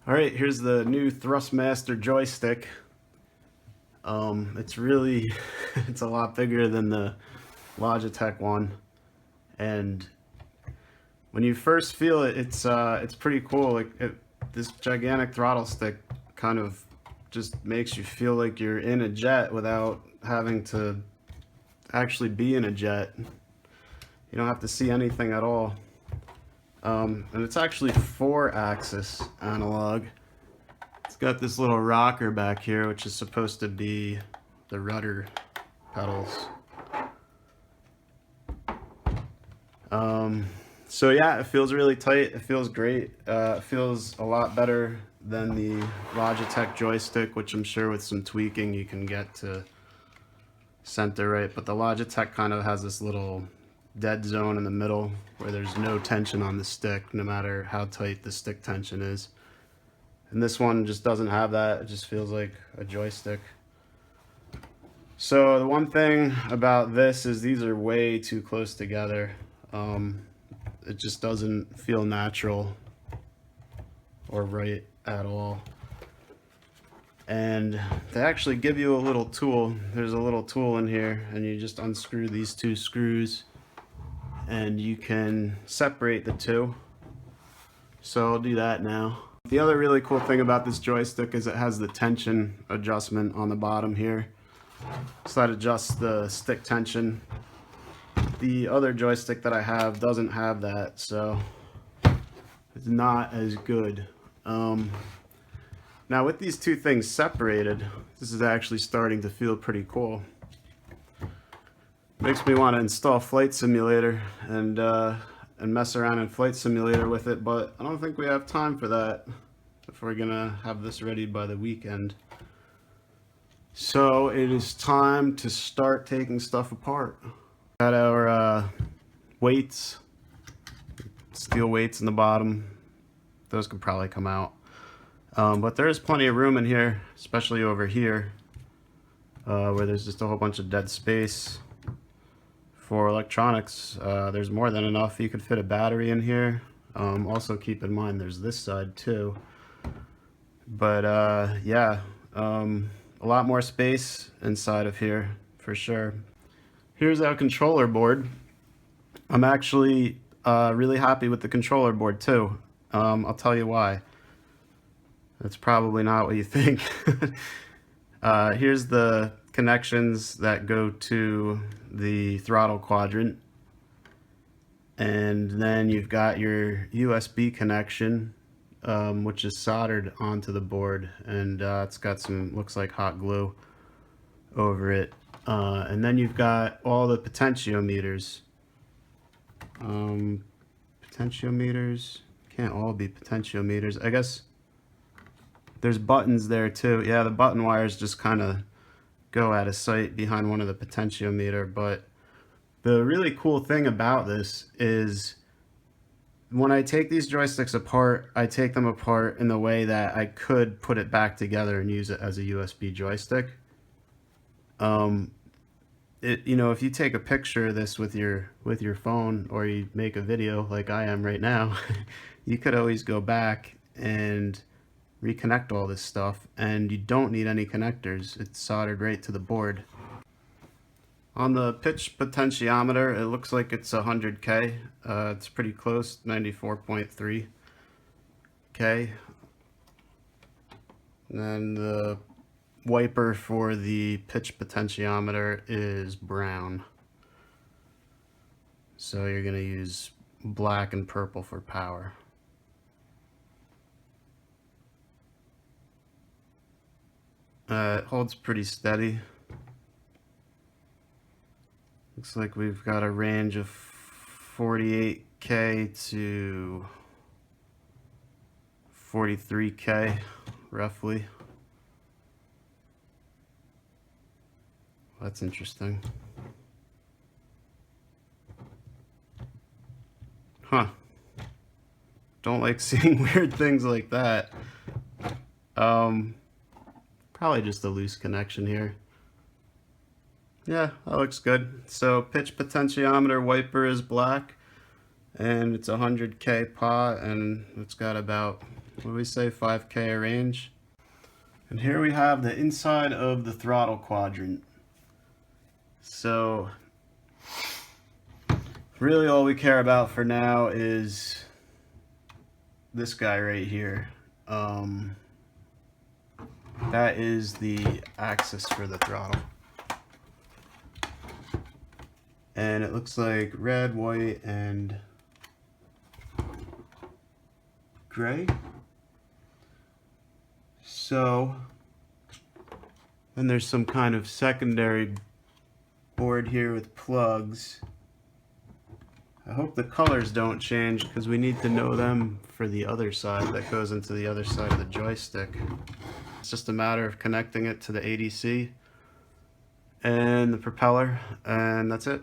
Alright, here's the new Thrustmaster joystick. It's really, it's a lot bigger than the Logitech one, and when you first feel it, it's pretty cool. This gigantic throttle stick kind of just makes you feel like you're in a jet without having to actually be in a jet. You don't have to see anything at all. And it's actually 4-axis analog. It's got this little rocker back here, which is supposed to be the rudder pedals. So yeah, it feels really tight. It feels great. It feels a lot better than the Logitech joystick, which I'm sure with some tweaking you can get to center right. But the Logitech kind of has this little dead zone in the middle where there's no tension on the stick, no matter how tight the stick tension is. And this one just doesn't have that. It just feels like a joystick. So the one thing about this is these are way too close together. It just doesn't feel natural or right at all. And they actually give you a little tool. There's a little tool in here, and you just unscrew these two screws and you can separate the two. So I'll do that now. The other really cool thing about this joystick is it has the tension adjustment on the bottom here. So that adjusts the stick tension. The other joystick that I have doesn't have that, so it's not as good. Now with these two things separated, this is actually starting to feel pretty cool. Makes me want to install Flight Simulator and mess around in Flight Simulator with it, but I don't think we have time for that if we're gonna have this ready by the weekend. So it is time to start taking stuff apart. Got our weights, steel weights in the bottom. Those could probably come out. But there is plenty of room in here, especially over here, where there's just a whole bunch of dead space for electronics. There's more than enough. You could fit a battery in here. Also keep in mind there's this side too. But yeah, a lot more space inside of here for sure. Here's our controller board. I'm actually really happy with the controller board too. I'll tell you why. That's probably not what you think. Here's the connections that go to the throttle quadrant. And then you've got your USB connection, which is soldered onto the board. And it's got some, looks like hot glue over it. And then you've got all the potentiometers. Potentiometers can't all be potentiometers. I guess there's buttons there too. Yeah, the button wires just kind of go out of sight behind one of the potentiometer. But the really cool thing about this is when I take these joysticks apart, I take them apart in the way that I could put it back together and use it as a USB joystick. You know, if you take a picture of this with your phone, or you make a video like I am right now, you could always go back and reconnect all this stuff, and you don't need any connectors. It's soldered right to the board. On the pitch potentiometer, it looks like it's 100K. It's pretty close, 94.3K. And then the wiper for the pitch potentiometer is brown. So you're going to use black and purple for power. It holds pretty steady. Looks like we've got a range of 48K to 43K, roughly. That's interesting. Huh. Don't like seeing weird things like that. Probably just a loose connection here. Yeah, that looks good. So pitch potentiometer wiper is black, and it's 100K pot, and it's got about what do we say, 5K range. And here we have the inside of the throttle quadrant. So really all we care about for now is this guy right here. That is the axis for the throttle. And it looks like red, white, and gray. So then there's some kind of secondary board here with plugs. I hope the colors don't change because we need to know them for the other side that goes into the other side of the joystick. It's just a matter of connecting it to the ADC and the propeller, and that's it.